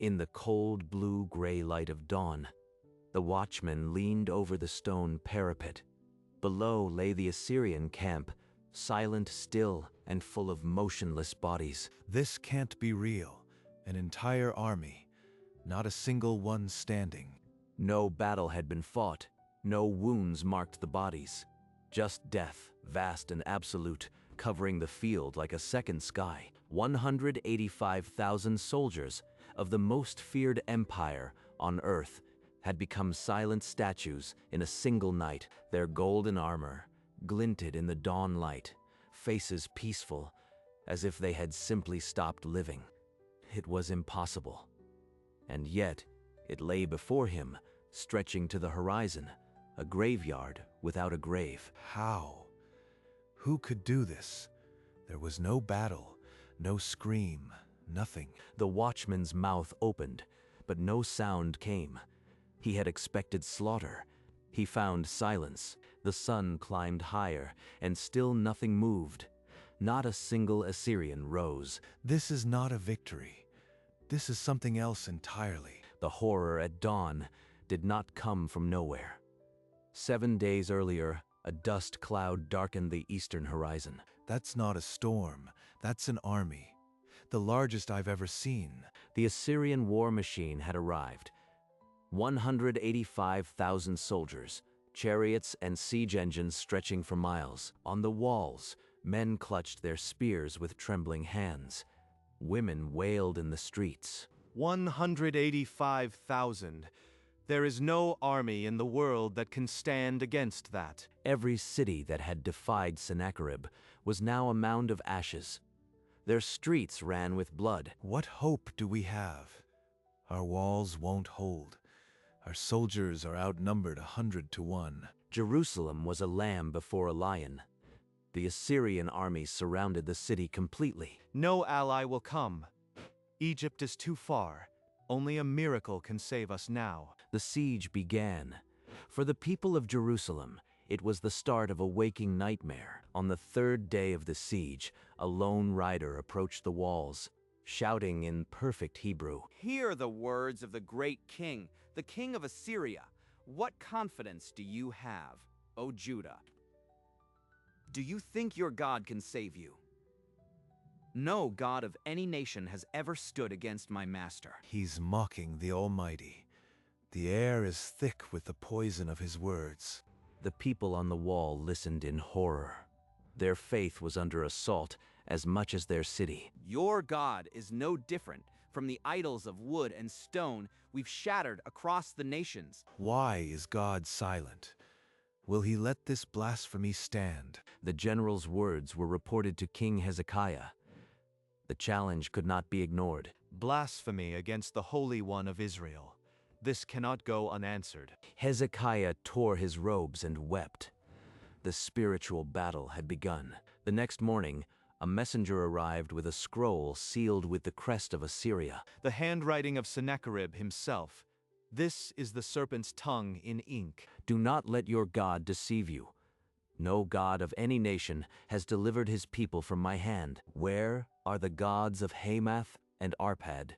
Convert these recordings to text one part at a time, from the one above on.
In the cold blue-gray light of dawn, the watchman leaned over the stone parapet. Below lay the Assyrian camp, silent, still, and full of motionless bodies. This can't be real. An entire army, not a single one standing. No battle had been fought, no wounds marked the bodies. Just death, vast and absolute, covering the field like a second sky. 185,000 soldiers of the most feared empire on earth had become silent statues in a single night. Their golden armor glinted in the dawn light, faces peaceful, as if they had simply stopped living. It was impossible. And yet, it lay before him, stretching to the horizon, a graveyard without a grave. How? Who could do this? There was no battle, no scream, nothing. The watchman's mouth opened, but no sound came. He had expected slaughter. He found silence. The sun climbed higher, and still nothing moved. Not a single Assyrian rose. This is not a victory. This is something else entirely. The horror at dawn did not come from nowhere. 7 days earlier, a dust cloud darkened the eastern horizon. That's not a storm. That's an army. The largest I've ever seen. The Assyrian war machine had arrived. 185,000 soldiers, chariots and siege engines stretching for miles. On the walls, men clutched their spears with trembling hands. Women wailed in the streets. 185,000. There is no army in the world that can stand against that. Every city that had defied Sennacherib was now a mound of ashes. Their streets ran with blood. What hope do we have? Our walls won't hold. Our soldiers are outnumbered 100 to 1. Jerusalem was a lamb before a lion. The Assyrian army surrounded the city completely. No ally will come. Egypt is too far. Only a miracle can save us now. The siege began. For the people of Jerusalem, it was the start of a waking nightmare. On the 3rd day of the siege, a lone rider approached the walls, shouting in perfect Hebrew, "Hear the words of the great king, the king of Assyria. What confidence do you have, O Judah? Do you think your God can save you? No God of any nation has ever stood against my master." He's mocking the Almighty. The air is thick with the poison of his words. The people on the wall listened in horror. Their faith was under assault as much as their city. Your God is no different from the idols of wood and stone we've shattered across the nations. Why is God silent? Will he let this blasphemy stand? The general's words were reported to King Hezekiah. The challenge could not be ignored. Blasphemy against the Holy One of Israel. This cannot go unanswered. Hezekiah tore his robes and wept. The spiritual battle had begun. The next morning, a messenger arrived with a scroll sealed with the crest of Assyria. The handwriting of Sennacherib himself. This is the serpent's tongue in ink. Do not let your God deceive you. No God of any nation has delivered his people from my hand. Where are the gods of Hamath and Arpad?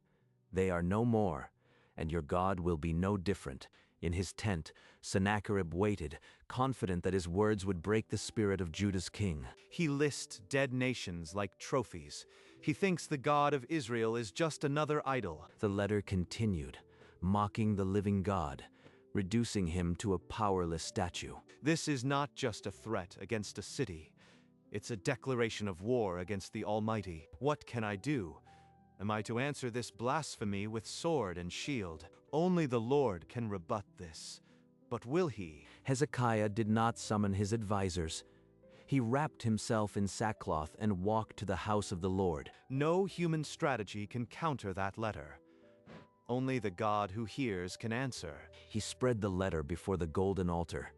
They are no more, and your God will be no different. In his tent, Sennacherib waited, confident that his words would break the spirit of Judah's king. He lists dead nations like trophies. He thinks the God of Israel is just another idol. The letter continued, mocking the living God, reducing him to a powerless statue. This is not just a threat against a city. It's a declaration of war against the Almighty. What can I do? Am I to answer this blasphemy with sword and shield? Only the Lord can rebut this. But will he? Hezekiah did not summon his advisors. He wrapped himself in sackcloth and walked to the house of the Lord. No human strategy can counter that letter. Only the God who hears can answer. He spread the letter before the golden altar,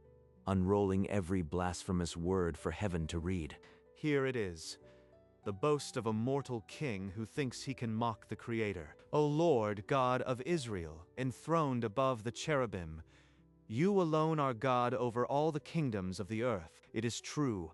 unrolling every blasphemous word for heaven to read. Here it is. The boast of a mortal king who thinks he can mock the Creator. O Lord, God of Israel, enthroned above the cherubim, you alone are God over all the kingdoms of the earth. It is true,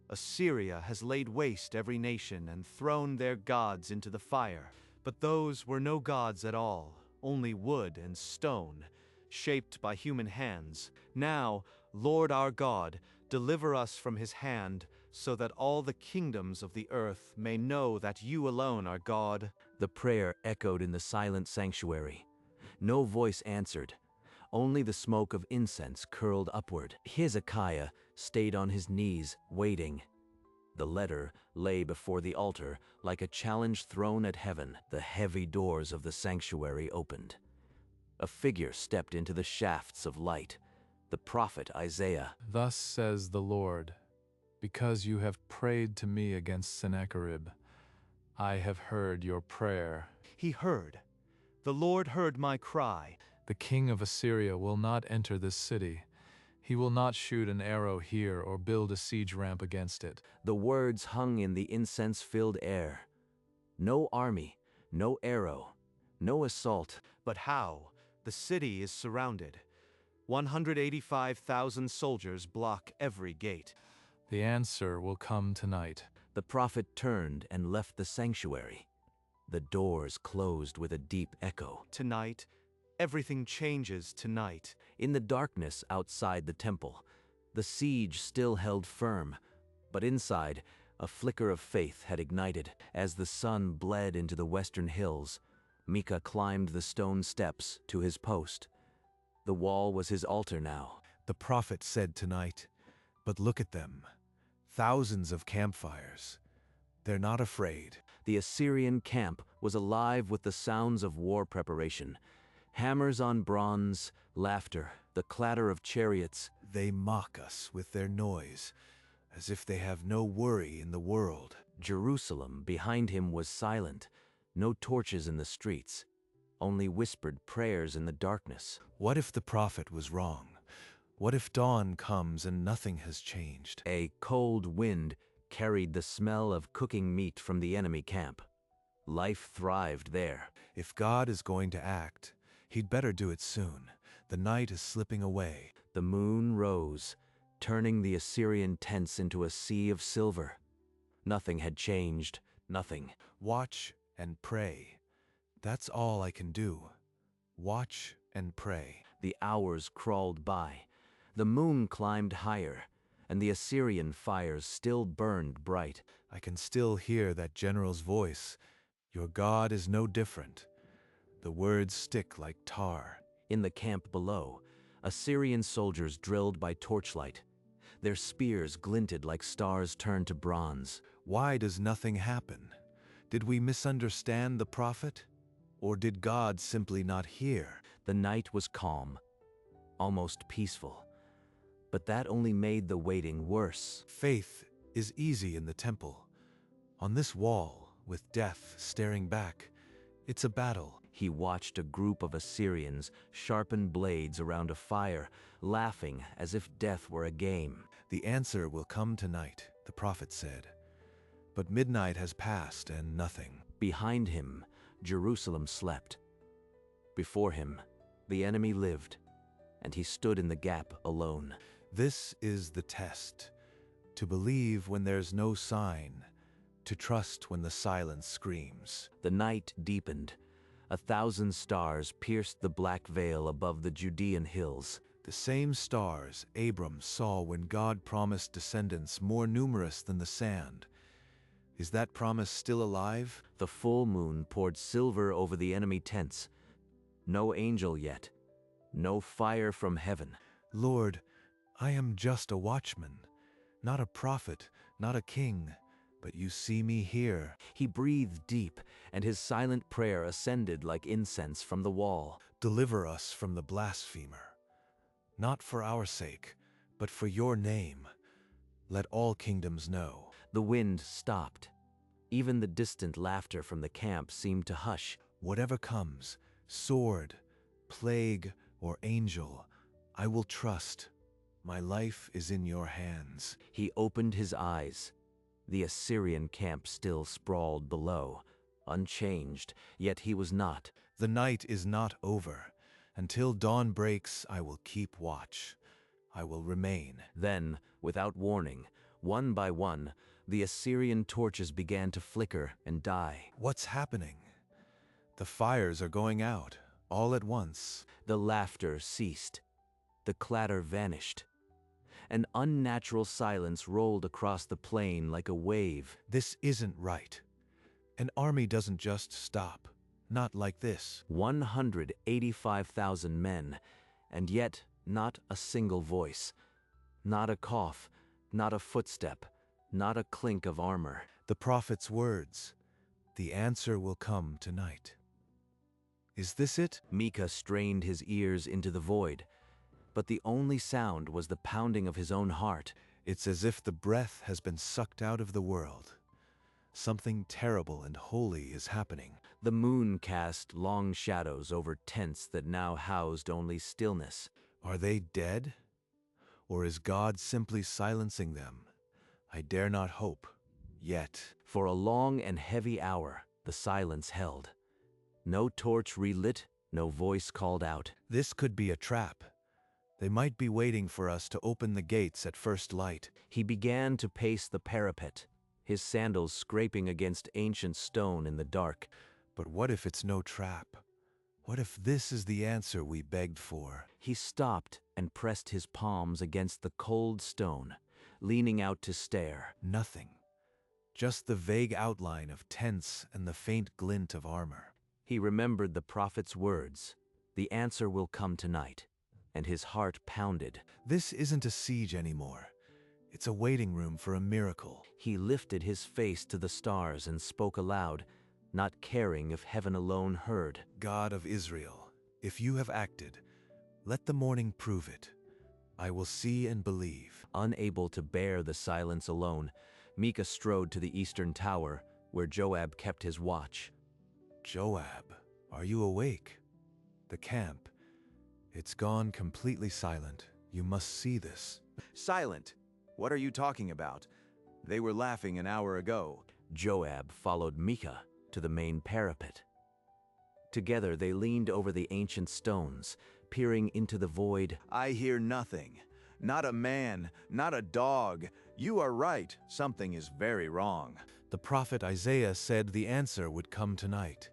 Assyria has laid waste every nation and thrown their gods into the fire. But those were no gods at all, only wood and stone, shaped by human hands. Now, Lord our God, deliver us from his hand, so that all the kingdoms of the earth may know that you alone are God. The prayer echoed in the silent sanctuary. No voice answered. Only the smoke of incense curled upward. Hezekiah stayed on his knees, waiting. The letter lay before the altar like a challenge thrown at heaven. The heavy doors of the sanctuary opened. A figure stepped into the shafts of light. The prophet Isaiah. Thus says the Lord, because you have prayed to me against Sennacherib, I have heard your prayer. He heard. The Lord heard my cry. The king of Assyria will not enter this city. He will not shoot an arrow here or build a siege ramp against it. The words hung in the incense-filled air. No army, no arrow, no assault. But how? The city is surrounded. 185,000 soldiers block every gate. The answer will come tonight. The prophet turned and left the sanctuary. The doors closed with a deep echo. Tonight, everything changes tonight. In the darkness outside the temple, the siege still held firm, but inside, a flicker of faith had ignited. As the sun bled into the western hills, Micah climbed the stone steps to his post. The wall was his altar now. The prophet said tonight, but look at them. Thousands of campfires. They're not afraid. The Assyrian camp was alive with the sounds of war preparation. Hammers on bronze, laughter, the clatter of chariots. They mock us with their noise, as if they have no worry in the world. Jerusalem behind him was silent. No torches in the streets. Only whispered prayers in the darkness. What if the prophet was wrong? What if dawn comes and nothing has changed? A cold wind carried the smell of cooking meat from the enemy camp. Life thrived there. If God is going to act, he'd better do it soon. The night is slipping away. The moon rose, turning the Assyrian tents into a sea of silver. Nothing had changed, nothing. Watch and pray. That's all I can do. Watch and pray. The hours crawled by. The moon climbed higher, and the Assyrian fires still burned bright. I can still hear that general's voice. Your God is no different. The words stick like tar. In the camp below, Assyrian soldiers drilled by torchlight. Their spears glinted like stars turned to bronze. Why does nothing happen? Did we misunderstand the prophet? Or did God simply not hear? The night was calm, almost peaceful. But that only made the waiting worse. Faith is easy in the temple. On this wall, with death staring back, it's a battle. He watched a group of Assyrians sharpen blades around a fire, laughing as if death were a game. The answer will come tonight, the prophet said. But midnight has passed and nothing. Behind him, Jerusalem slept. Before him, the enemy lived, and he stood in the gap alone. This is the test. To believe when there's no sign, to trust when the silence screams. The night deepened. 1,000 stars pierced the black veil above the Judean hills. The same stars Abram saw when God promised descendants more numerous than the sand. Is that promise still alive? The full moon poured silver over the enemy tents. No angel yet. No fire from heaven. Lord, I am just a watchman, not a prophet, not a king, but you see me here. He breathed deep, and his silent prayer ascended like incense from the wall. Deliver us from the blasphemer. Not for our sake, but for your name. Let all kingdoms know. The wind stopped. Even the distant laughter from the camp seemed to hush. Whatever comes, sword, plague, or angel, I will trust. My life is in your hands. He opened his eyes. The Assyrian camp still sprawled below, unchanged, yet he was not. The night is not over. Until dawn breaks, I will keep watch. I will remain. Then, without warning, one by one, the Assyrian torches began to flicker and die. What's happening? The fires are going out, all at once. The laughter ceased. The clatter vanished. An unnatural silence rolled across the plain like a wave. This isn't right. An army doesn't just stop. Not like this. 185,000 men, and yet not a single voice. Not a cough, not a footstep, not a clink of armor. The prophet's words. The answer will come tonight. Is this it? Micah strained his ears into the void, but the only sound was the pounding of his own heart. It's as if the breath has been sucked out of the world. Something terrible and holy is happening. The moon cast long shadows over tents that now housed only stillness. Are they dead? Or is God simply silencing them? I dare not hope. Yet. For a long and heavy hour, the silence held. No torch relit, no voice called out. This could be a trap. They might be waiting for us to open the gates at first light. He began to pace the parapet, his sandals scraping against ancient stone in the dark. But what if it's no trap? What if this is the answer we begged for? He stopped and pressed his palms against the cold stone, leaning out to stare. Nothing. Just the vague outline of tents and the faint glint of armor. He remembered the prophet's words, "The answer will come tonight," and his heart pounded. This isn't a siege anymore. It's a waiting room for a miracle. He lifted his face to the stars and spoke aloud, not caring if heaven alone heard. God of Israel, if you have acted, let the morning prove it. I will see and believe. Unable to bear the silence alone, Micah strode to the eastern tower, where Joab kept his watch. Joab, are you awake? The camp. It's gone completely silent. You must see this. Silent? What are you talking about? They were laughing an hour ago. Joab followed Micah to the main parapet. Together they leaned over the ancient stones, peering into the void. I hear nothing. Not a man, not a dog. You are right. Something is very wrong. The prophet Isaiah said the answer would come tonight.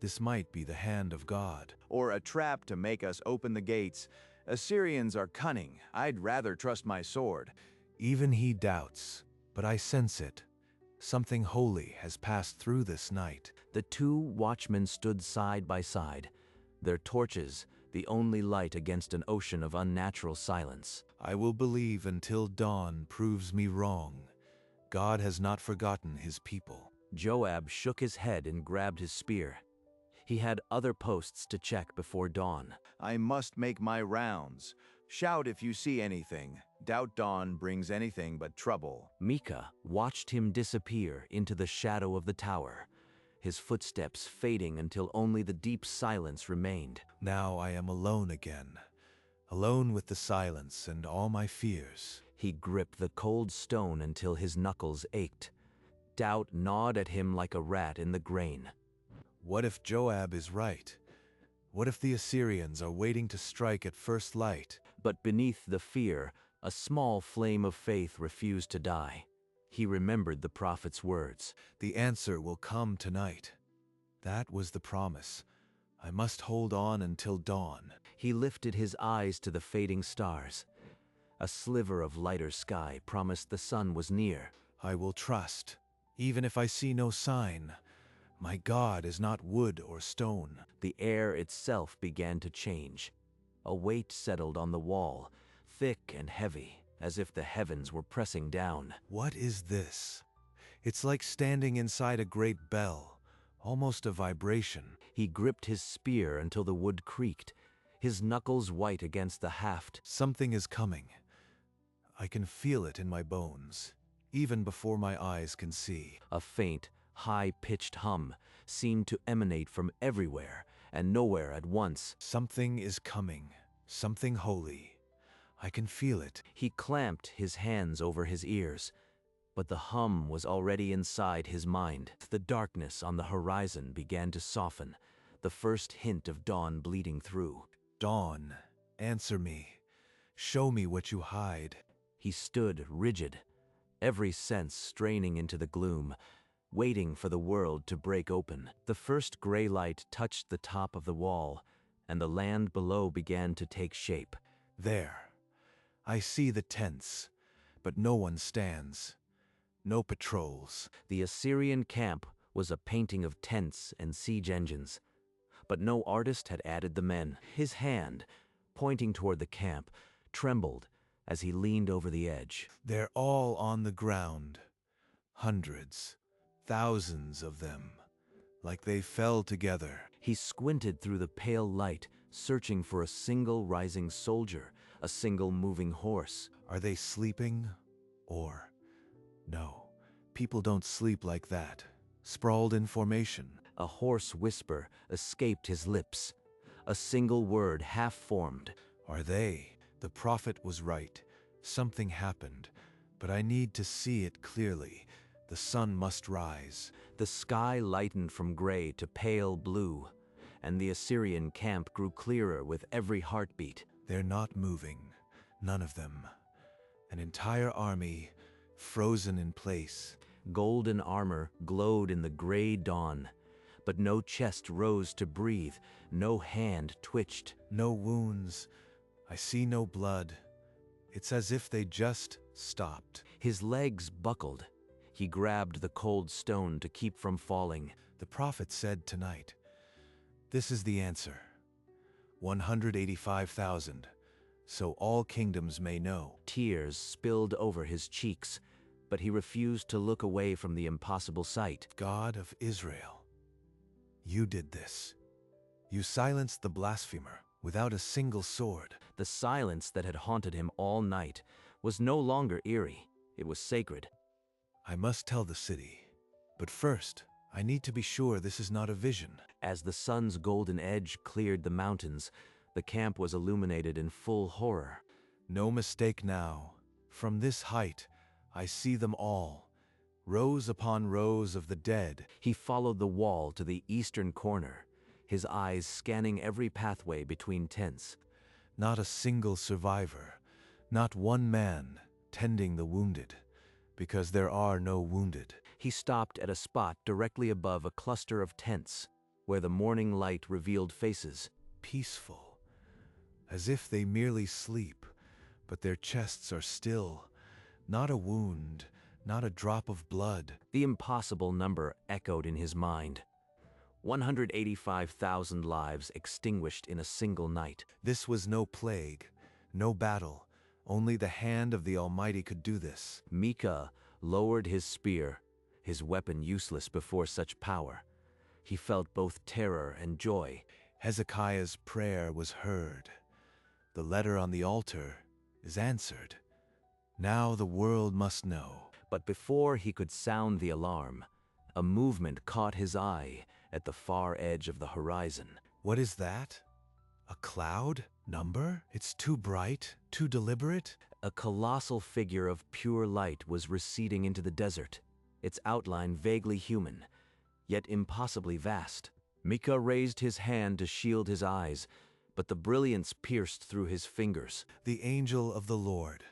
This might be the hand of God. Or a trap to make us open the gates. Assyrians are cunning. I'd rather trust my sword. Even he doubts, but I sense it. Something holy has passed through this night. The two watchmen stood side by side, their torches the only light against an ocean of unnatural silence. I will believe until dawn proves me wrong. God has not forgotten his people. Joab shook his head and grabbed his spear. He had other posts to check before dawn. I must make my rounds. Shout if you see anything. Doubt dawn brings anything but trouble. Micah watched him disappear into the shadow of the tower, his footsteps fading until only the deep silence remained. Now I am alone again, alone with the silence and all my fears. He gripped the cold stone until his knuckles ached. Doubt gnawed at him like a rat in the grain. What if Joab is right? What if the Assyrians are waiting to strike at first light? But beneath the fear, a small flame of faith refused to die. He remembered the prophet's words. The answer will come tonight. That was the promise. I must hold on until dawn. He lifted his eyes to the fading stars. A sliver of lighter sky promised the sun was near. I will trust, even if I see no sign. My God is not wood or stone. The air itself began to change. A weight settled on the wall, thick and heavy, as if the heavens were pressing down. What is this? It's like standing inside a great bell, almost a vibration. He gripped his spear until the wood creaked, his knuckles white against the haft. Something is coming. I can feel it in my bones, even before my eyes can see. A faint, high-pitched hum seemed to emanate from everywhere and nowhere at once. Something is coming, something holy. I can feel it. He clamped his hands over his ears, but the hum was already inside his mind. The darkness on the horizon began to soften, the first hint of dawn bleeding through. Dawn, answer me. Show me what you hide. He stood rigid, every sense straining into the gloom. waiting for the world to break open. The first gray light touched the top of the wall, and the land below began to take shape. There, I see the tents, but no one stands. No patrols. The Assyrian camp was a painting of tents and siege engines, but no artist had added the men. His hand, pointing toward the camp, trembled as he leaned over the edge. They're all on the ground. Hundreds, thousands of them, like they fell together. He squinted through the pale light, searching for a single rising soldier, a single moving horse. Are they sleeping? Or, no, people don't sleep like that, sprawled in formation. A hoarse whisper escaped his lips, a single word half-formed. Are they? The prophet was right. Something happened, but I need to see it clearly. The sun must rise. The sky lightened from gray to pale blue, and the Assyrian camp grew clearer with every heartbeat. They're not moving, none of them. An entire army, frozen in place. Golden armor glowed in the gray dawn, but no chest rose to breathe, no hand twitched. No wounds. I see no blood. It's as if they just stopped. His legs buckled. He grabbed the cold stone to keep from falling. The prophet said tonight, this is the answer. 185,000, so all kingdoms may know. Tears spilled over his cheeks, but he refused to look away from the impossible sight. God of Israel, you did this. You silenced the blasphemer without a single sword. The silence that had haunted him all night was no longer eerie. It was sacred. I must tell the city, but first, I need to be sure this is not a vision. As the sun's golden edge cleared the mountains, the camp was illuminated in full horror. No mistake now. From this height, I see them all, rows upon rows of the dead. He followed the wall to the eastern corner, his eyes scanning every pathway between tents. Not a single survivor, not one man tending the wounded, because there are no wounded. He stopped at a spot directly above a cluster of tents, where the morning light revealed faces. Peaceful, as if they merely sleep, but their chests are still. Not a wound, not a drop of blood. The impossible number echoed in his mind. 185,000 lives extinguished in a single night. This was no plague, no battle. Only the hand of the Almighty could do this. Micah lowered his spear, his weapon useless before such power. He felt both terror and joy. Hezekiah's prayer was heard. The letter on the altar is answered. Now the world must know. But before he could sound the alarm, a movement caught his eye at the far edge of the horizon. What is that? A cloud? Number? It's too bright, too deliberate. A colossal figure of pure light was receding into the desert, its outline vaguely human, yet impossibly vast. Micah raised his hand to shield his eyes, but the brilliance pierced through his fingers. The angel of the Lord,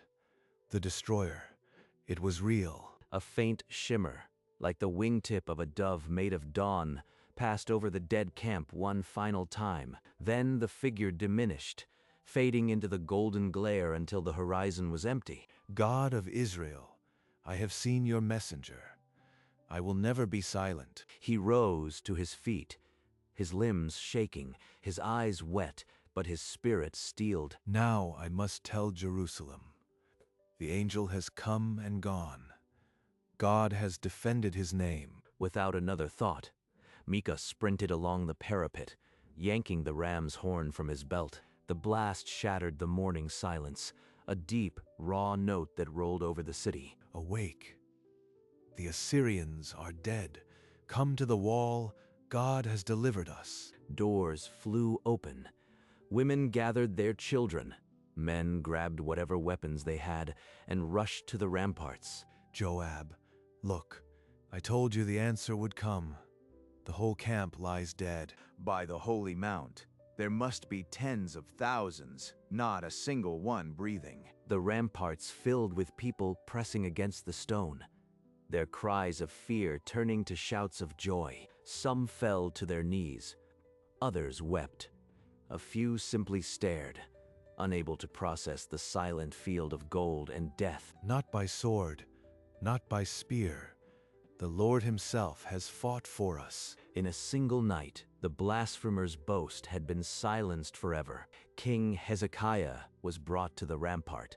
the destroyer. It was real. A faint shimmer, like the wingtip of a dove made of dawn, passed over the dead camp one final time. Then the figure diminished, fading into the golden glare until the horizon was empty. God of Israel, I have seen your messenger. I will never be silent. He rose to his feet, his limbs shaking, his eyes wet, but his spirit steeled. Now I must tell Jerusalem. The angel has come and gone. God has defended his name. Without another thought, Micah sprinted along the parapet, yanking the ram's horn from his belt. The blast shattered the morning silence, a deep, raw note that rolled over the city. Awake. The Assyrians are dead. Come to the wall. God has delivered us. Doors flew open. Women gathered their children. Men grabbed whatever weapons they had and rushed to the ramparts. Joab, look, I told you the answer would come. The whole camp lies dead. By the holy mount, there must be tens of thousands, not a single one breathing. The ramparts filled with people pressing against the stone. their cries of fear turning to shouts of joy. Some fell to their knees, others wept. A few simply stared, unable to process the silent field of gold and death. Not by sword, not by spear. The Lord himself has fought for us. In a single night, the blasphemer's boast had been silenced forever. King Hezekiah was brought to the rampart.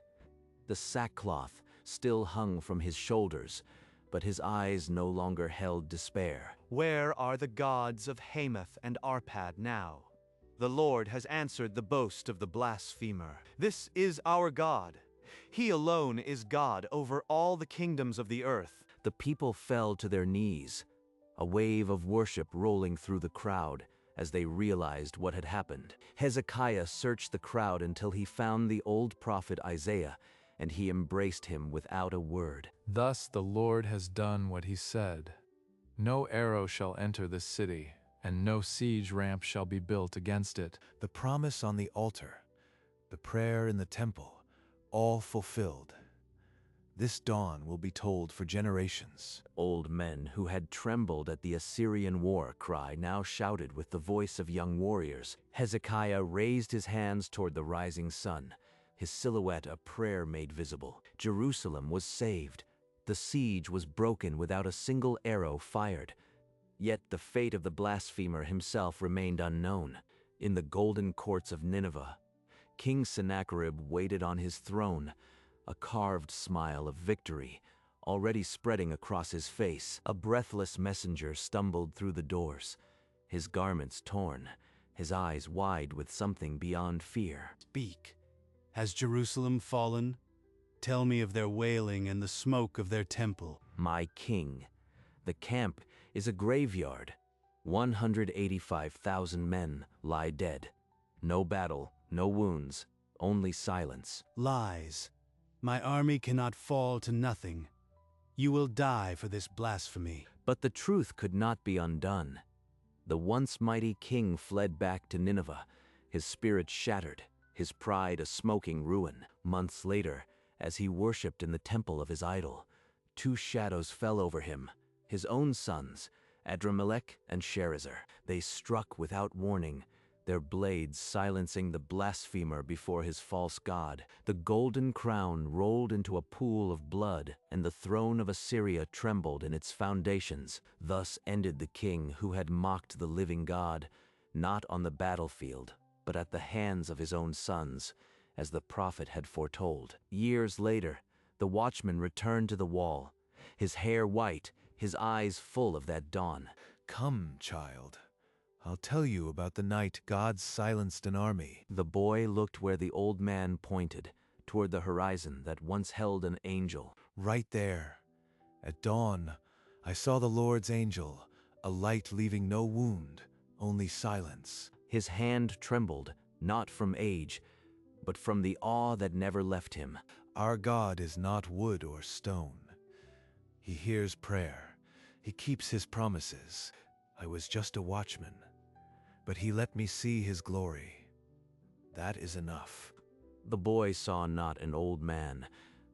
The sackcloth still hung from his shoulders, but his eyes no longer held despair. Where are the gods of Hamath and Arpad now? The Lord has answered the boast of the blasphemer. This is our God. He alone is God over all the kingdoms of the earth. The people fell to their knees, a wave of worship rolling through the crowd as they realized what had happened. Hezekiah searched the crowd until he found the old prophet Isaiah, and he embraced him without a word. Thus the Lord has done what he said. No arrow shall enter this city, and no siege ramp shall be built against it. The promise on the altar, the prayer in the temple, all fulfilled. This dawn will be told for generations. Old men who had trembled at the Assyrian war cry now shouted with the voice of young warriors. Hezekiah raised his hands toward the rising sun, his silhouette a prayer made visible. Jerusalem was saved. The siege was broken without a single arrow fired. Yet the fate of the blasphemer himself remained unknown. In the golden courts of Nineveh, King Sennacherib waited on his throne, a carved smile of victory already spreading across his face. A breathless messenger stumbled through the doors, his garments torn, his eyes wide with something beyond fear. Speak. Has Jerusalem fallen? Tell me of their wailing and the smoke of their temple. My king, the camp is a graveyard. 185,000 men lie dead. No battle, no wounds, only silence. Lies. My army cannot fall to nothing. You will die for this blasphemy. But the truth could not be undone. The once mighty king fled back to Nineveh, his spirit shattered, his pride a smoking ruin. Months later, as he worshipped in the temple of his idol, two shadows fell over him, his own sons, Adramelech and Sharezer. They struck without warning, their blades silencing the blasphemer before his false god. The golden crown rolled into a pool of blood, and the throne of Assyria trembled in its foundations. Thus ended the king who had mocked the living God, not on the battlefield, but at the hands of his own sons, as the prophet had foretold. Years later, the watchman returned to the wall, his hair white, his eyes full of that dawn. Come, child. I'll tell you about the night God silenced an army. The boy looked where the old man pointed, toward the horizon that once held an angel. Right there. At dawn, I saw the Lord's angel, a light leaving no wound, only silence. His hand trembled, not from age, but from the awe that never left him. Our God is not wood or stone. He hears prayer. He keeps his promises. I was just a watchman, but he let me see his glory. That is enough. The boy saw not an old man,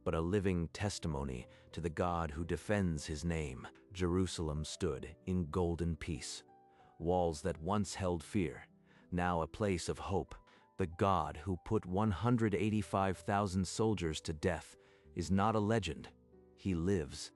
but a living testimony to the God who defends his name. Jerusalem stood in golden peace. Walls that once held fear, now a place of hope. The God who put 185,000 soldiers to death is not a legend. He lives.